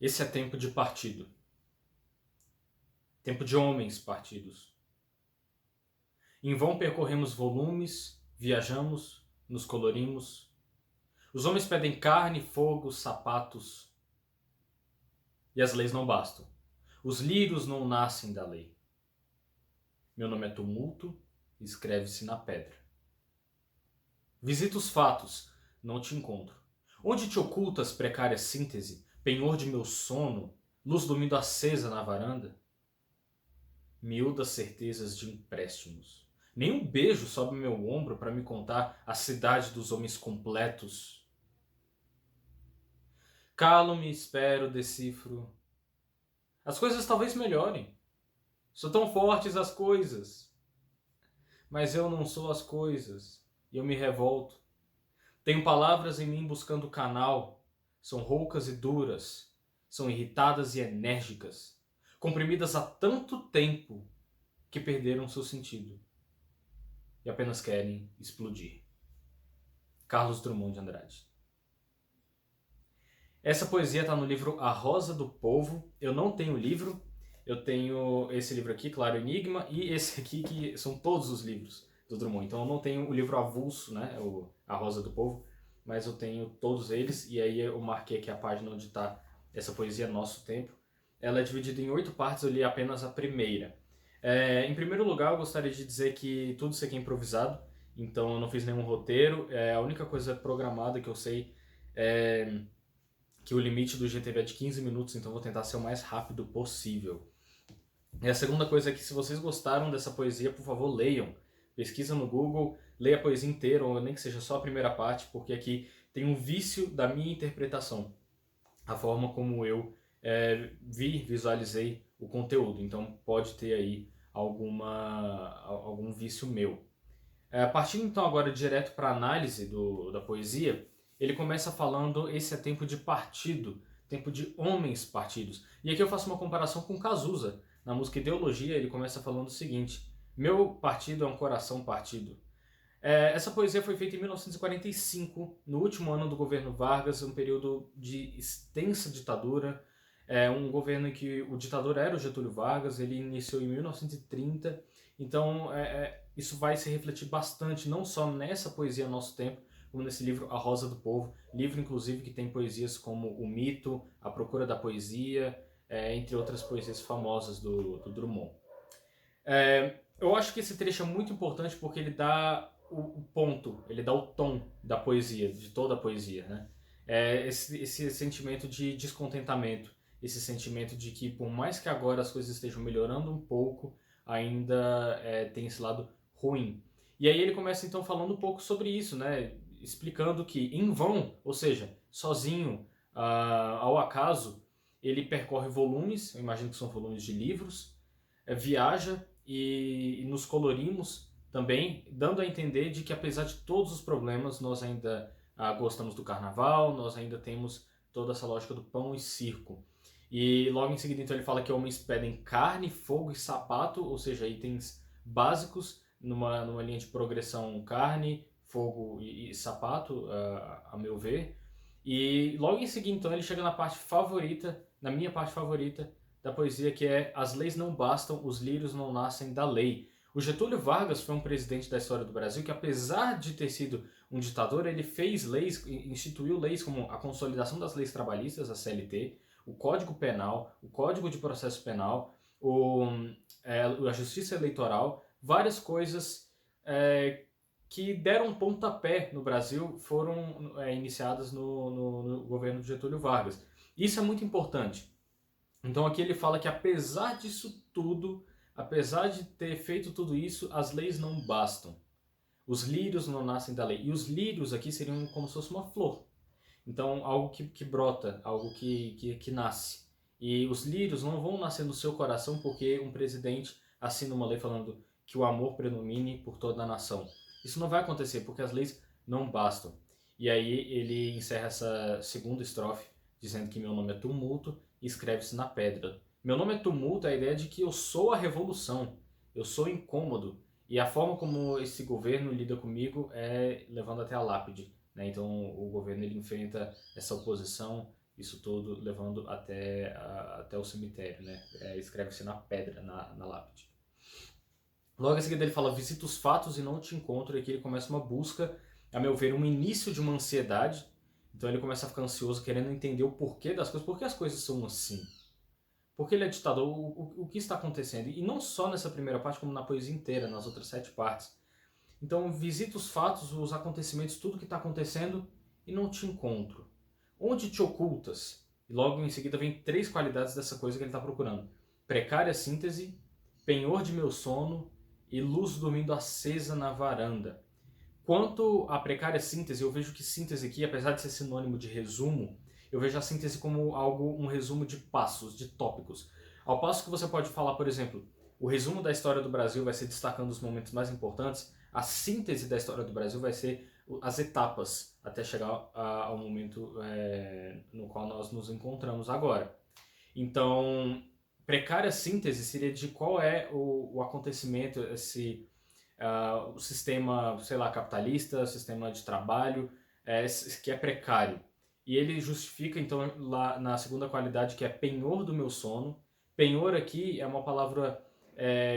Esse é tempo de partido. Tempo de homens partidos. Em vão percorremos volumes, viajamos, nos colorimos. Os homens pedem carne, fogo, sapatos. E as leis não bastam. Os lírios não nascem da lei. Meu nome é tumulto, escreve-se na pedra. Visita os fatos, não te encontro. Onde te ocultas, precária síntese, penhor de meu sono, luz dormindo acesa na varanda? Miúdas certezas de empréstimos. Nenhum beijo sobe meu ombro para me contar a cidade dos homens completos. Calo-me, espero, decifro. As coisas talvez melhorem. São tão fortes as coisas. Mas eu não sou as coisas. E eu me revolto. Tenho palavras em mim buscando canal. São roucas e duras. São irritadas e enérgicas. Comprimidas há tanto tempo que perderam seu sentido. E apenas querem explodir. Carlos Drummond de Andrade. Essa poesia está no livro A Rosa do Povo. Eu não tenho o livro. Eu tenho esse livro aqui, Claro Enigma, e esse aqui, que são todos os livros do Drummond. Então eu não tenho o livro avulso, né, A Rosa do Povo, mas eu tenho todos eles, e aí eu marquei aqui a página onde está essa poesia Nosso Tempo. Ela é dividida em 8 partes, eu li apenas a primeira. Em primeiro lugar, eu gostaria de dizer que tudo isso aqui é improvisado, então eu não fiz nenhum roteiro. A única coisa programada que eu sei é que o limite do GTV é de 15 minutos, então eu vou tentar ser o mais rápido possível. E a segunda coisa é que, se vocês gostaram dessa poesia, por favor, leiam. Pesquisa no Google, leia a poesia inteira, ou nem que seja só a primeira parte, porque aqui tem um vício da minha interpretação. A forma como eu visualizei o conteúdo. Então pode ter aí algum vício meu. Partindo então agora direto para a análise da poesia, ele começa falando: esse é tempo de partido, tempo de homens partidos. E aqui eu faço uma comparação com Cazuza. Na música Ideologia, ele começa falando o seguinte: meu partido é um coração partido. Essa poesia foi feita em 1945, no último ano do governo Vargas, um período de extensa ditadura, um governo em que o ditador era o Getúlio Vargas. Ele iniciou em 1930, então isso vai se refletir bastante, não só nessa poesia Nosso Tempo, como nesse livro A Rosa do Povo, livro inclusive que tem poesias como O Mito, A Procura da Poesia, entre outras poesias famosas do Drummond. Eu acho que esse trecho é muito importante porque ele dá o ponto, ele dá o tom da poesia, de toda a poesia, né? Esse sentimento de descontentamento, esse sentimento de que, por mais que agora as coisas estejam melhorando um pouco, ainda tem esse lado ruim. E aí ele começa então falando um pouco sobre isso, né? Explicando que em vão, ou seja, sozinho, ao acaso, ele percorre volumes, eu imagino que são volumes de livros, viaja e nos colorimos também, dando a entender de que, apesar de todos os problemas, nós ainda gostamos do carnaval, nós ainda temos toda essa lógica do pão e circo. E logo em seguida então ele fala que homens pedem carne, fogo e sapato, ou seja, itens básicos numa linha de progressão: carne, fogo e sapato, a meu ver. E logo em seguida então ele chega na parte favorita, na minha parte favorita da poesia, que é: as leis não bastam, os lírios não nascem da lei. O Getúlio Vargas foi um presidente da história do Brasil que, apesar de ter sido um ditador, ele fez leis, instituiu leis como a consolidação das leis trabalhistas, a CLT, o Código Penal, o Código de Processo Penal, a Justiça Eleitoral, várias coisas que deram um pontapé no Brasil foram iniciadas no governo de Getúlio Vargas. Isso é muito importante. Então aqui ele fala que, apesar disso tudo, apesar de ter feito tudo isso, as leis não bastam. Os lírios não nascem da lei. E os lírios aqui seriam como se fosse uma flor. Então algo que brota, algo que nasce. E os lírios não vão nascer no seu coração porque um presidente assina uma lei falando que o amor predomine por toda a nação. Isso não vai acontecer porque as leis não bastam. E aí ele encerra essa segunda estrofe dizendo que meu nome é tumulto e escreve-se na pedra. Meu nome é tumulto é a ideia de que eu sou a revolução, eu sou incômodo, e a forma como esse governo lida comigo é levando até a lápide, né? Então o governo ele enfrenta essa oposição isso tudo levando até o cemitério, né? Escreve-se na pedra, na lápide. Logo em seguida ele fala, visita os fatos e não te encontro, e aqui ele começa uma busca, a meu ver, um início de uma ansiedade. Então ele começa a ficar ansioso, querendo entender o porquê das coisas, por que as coisas são assim. Porque ele é ditador, o que está acontecendo? E não só nessa primeira parte, como na poesia inteira, nas outras 7 partes. Então visita os fatos, os acontecimentos, tudo que está acontecendo e não te encontro. Onde te ocultas? E logo em seguida vem 3 qualidades dessa coisa que ele está procurando. Precária síntese, penhor de meu sono e luz dormindo acesa na varanda. Quanto à precária síntese, eu vejo que síntese aqui, apesar de ser sinônimo de resumo, eu vejo a síntese como um resumo de passos, de tópicos. Ao passo que você pode falar, por exemplo, o resumo da história do Brasil vai ser destacando os momentos mais importantes, a síntese da história do Brasil vai ser as etapas até chegar ao momento no qual nós nos encontramos agora. Então, precária síntese seria de qual é o acontecimento, o sistema, sei lá, capitalista, sistema de trabalho, que é precário. E ele justifica, então, lá na segunda qualidade, que é penhor do meu sono. Penhor aqui é uma palavra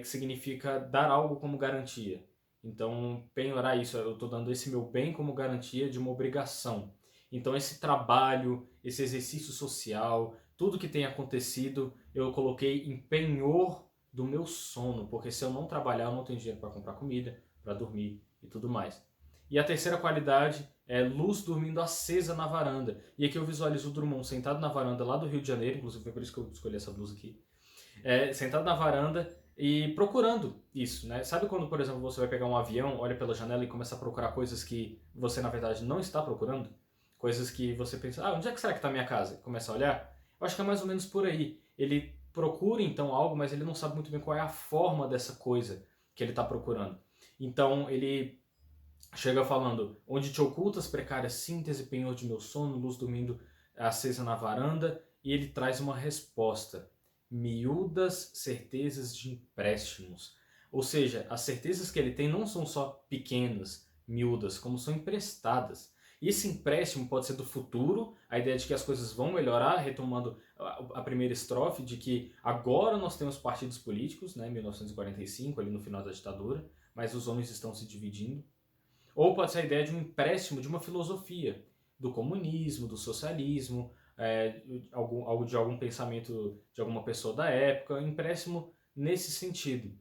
que significa dar algo como garantia. Então, penhorar isso, eu estou dando esse meu bem como garantia de uma obrigação. Então, esse trabalho, esse exercício social, tudo que tem acontecido, eu coloquei em penhor do meu sono, porque se eu não trabalhar, eu não tenho dinheiro para comprar comida, para dormir e tudo mais. E a terceira qualidade é luz dormindo acesa na varanda. E aqui eu visualizo o Drummond sentado na varanda lá do Rio de Janeiro, inclusive foi por isso que eu escolhi essa blusa aqui. Sentado na varanda e procurando isso, né? Sabe quando, por exemplo, você vai pegar um avião, olha pela janela e começa a procurar coisas que você, na verdade, não está procurando? Coisas que você pensa, onde é que será que está a minha casa? Começa a olhar. Eu acho que é mais ou menos por aí. Ele procura, então, algo, mas ele não sabe muito bem qual é a forma dessa coisa que ele está procurando. Então, ele chega falando, onde te ocultas, precária síntese, penhor de meu sono, luz dormindo acesa na varanda, e ele traz uma resposta. Miúdas certezas de empréstimos. Ou seja, as certezas que ele tem não são só pequenas, miúdas, como são emprestadas. E esse empréstimo pode ser do futuro, a ideia de que as coisas vão melhorar, retomando a primeira estrofe, de que agora nós temos partidos políticos, né, 1945, ali no final da ditadura, mas os homens estão se dividindo. Ou pode ser a ideia de um empréstimo de uma filosofia, do comunismo, do socialismo, algo de algum pensamento de alguma pessoa da época, um empréstimo nesse sentido.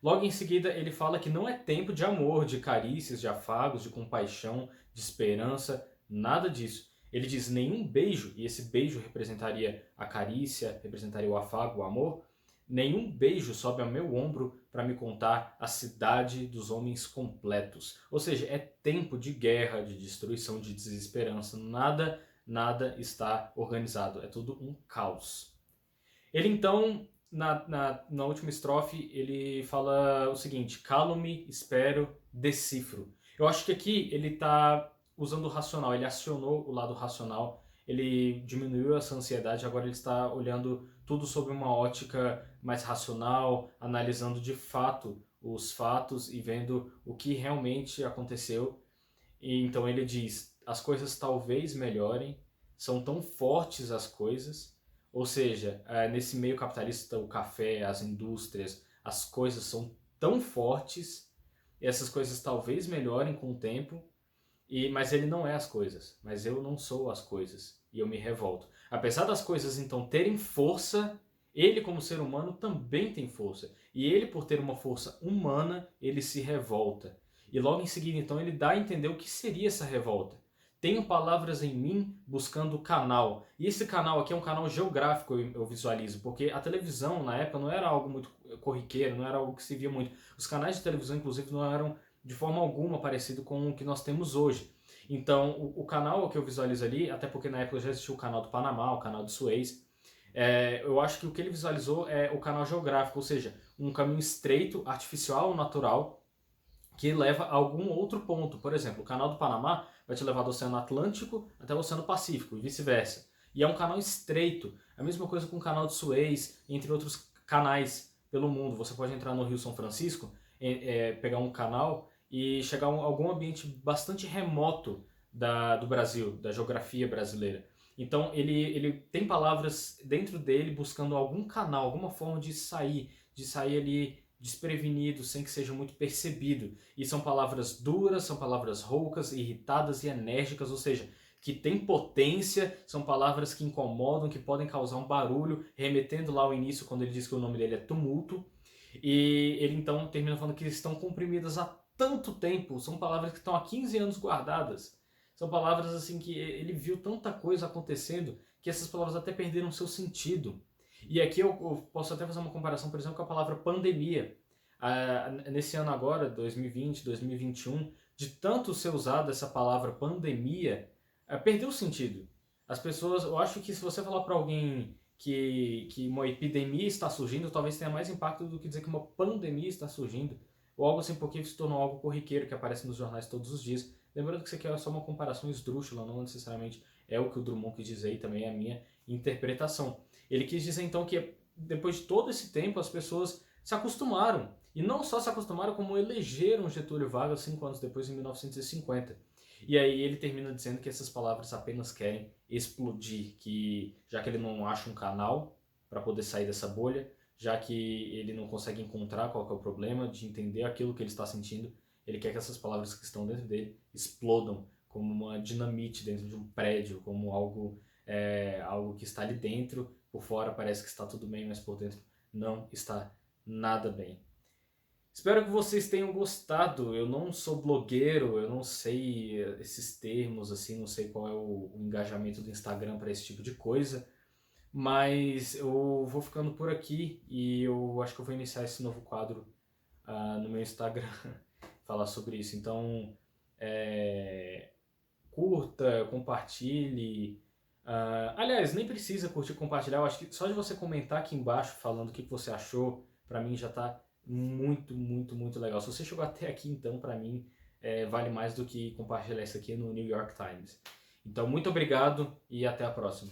Logo em seguida, ele fala que não é tempo de amor, de carícias, de afagos, de compaixão, de esperança, nada disso. Ele diz nenhum beijo, e esse beijo representaria a carícia, representaria o afago, o amor. Nenhum beijo sobe ao meu ombro para me contar a cidade dos homens completos. Ou seja, é tempo de guerra, de destruição, de desesperança. Nada está organizado. É tudo um caos. Ele então, na última estrofe, ele fala o seguinte: calo-me, espero, decifro. Eu acho que aqui ele está usando o racional, ele acionou o lado racional, ele diminuiu essa ansiedade, agora ele está olhando tudo sob uma ótica mais racional, analisando de fato os fatos e vendo o que realmente aconteceu. E então ele diz: as coisas talvez melhorem, são tão fortes as coisas, ou seja, nesse meio capitalista, o café, as indústrias, as coisas são tão fortes, e essas coisas talvez melhorem com o tempo, mas ele não é as coisas, mas eu não sou as coisas, e eu me revolto. Apesar das coisas então terem força, ele como ser humano também tem força, e ele por ter uma força humana, ele se revolta. E logo em seguida então ele dá a entender o que seria essa revolta. Tenho palavras em mim buscando canal. E esse canal aqui é um canal geográfico, eu visualizo, porque a televisão na época não era algo muito corriqueiro, não era algo que se via muito. Os canais de televisão, inclusive, não eram de forma alguma parecido com o que nós temos hoje. Então, o canal que eu visualizo ali, até porque na época já existia o canal do Panamá, o canal de Suez, eu acho que o que ele visualizou é o canal geográfico, ou seja, um caminho estreito, artificial, natural, que leva a algum outro ponto. Por exemplo, o canal do Panamá vai te levar do Oceano Atlântico até o Oceano Pacífico e vice-versa. E é um canal estreito. A mesma coisa com o canal de Suez, entre outros canais pelo mundo. Você pode entrar no Rio São Francisco, pegar um canal e chegar a algum ambiente bastante remoto do Brasil, da geografia brasileira. Então ele tem palavras dentro dele buscando algum canal, alguma forma de sair ali desprevenido, sem que seja muito percebido. E são palavras duras, são palavras roucas, irritadas e enérgicas, ou seja, que tem potência, são palavras que incomodam, que podem causar um barulho, remetendo lá ao início, quando ele diz que o nome dele é tumulto. E ele então termina falando que estão comprimidas há tanto tempo, são palavras que estão há 15 anos guardadas. São palavras assim que ele viu tanta coisa acontecendo que essas palavras até perderam seu sentido. E aqui eu posso até fazer uma comparação, por exemplo, com a palavra pandemia. Nesse ano agora, 2020, 2021, de tanto ser usada essa palavra pandemia, perdeu o sentido. As pessoas, eu acho que se você falar para alguém que uma epidemia está surgindo, talvez tenha mais impacto do que dizer que uma pandemia está surgindo, ou algo assim, porque se tornou algo corriqueiro que aparece nos jornais todos os dias. Lembrando que isso aqui é só uma comparação esdrúxula, não necessariamente é o que o Drummond quis dizer e também é a minha interpretação. Ele quis dizer então que depois de todo esse tempo as pessoas se acostumaram, e não só se acostumaram, como elegeram Getúlio Vargas 5 anos depois, em 1950. E aí ele termina dizendo que essas palavras apenas querem explodir, que já que ele não acha um canal para poder sair dessa bolha, já que ele não consegue encontrar qual que é o problema, de entender aquilo que ele está sentindo, ele quer que essas palavras que estão dentro dele explodam como uma dinamite dentro de um prédio, como algo que está ali dentro, por fora parece que está tudo bem, mas por dentro não está nada bem. Espero que vocês tenham gostado. Eu não sou blogueiro, eu não sei esses termos, assim, não sei qual é o engajamento do Instagram para esse tipo de coisa, mas eu vou ficando por aqui e eu acho que eu vou iniciar esse novo quadro no meu Instagram, falar sobre isso. Então, curta, compartilhe. Aliás, nem precisa curtir e compartilhar, eu acho que só de você comentar aqui embaixo falando o que você achou, pra mim já tá muito, muito, muito legal. Se você chegou até aqui, então, pra mim, vale mais do que compartilhar isso aqui no New York Times. Então, muito obrigado e até a próxima.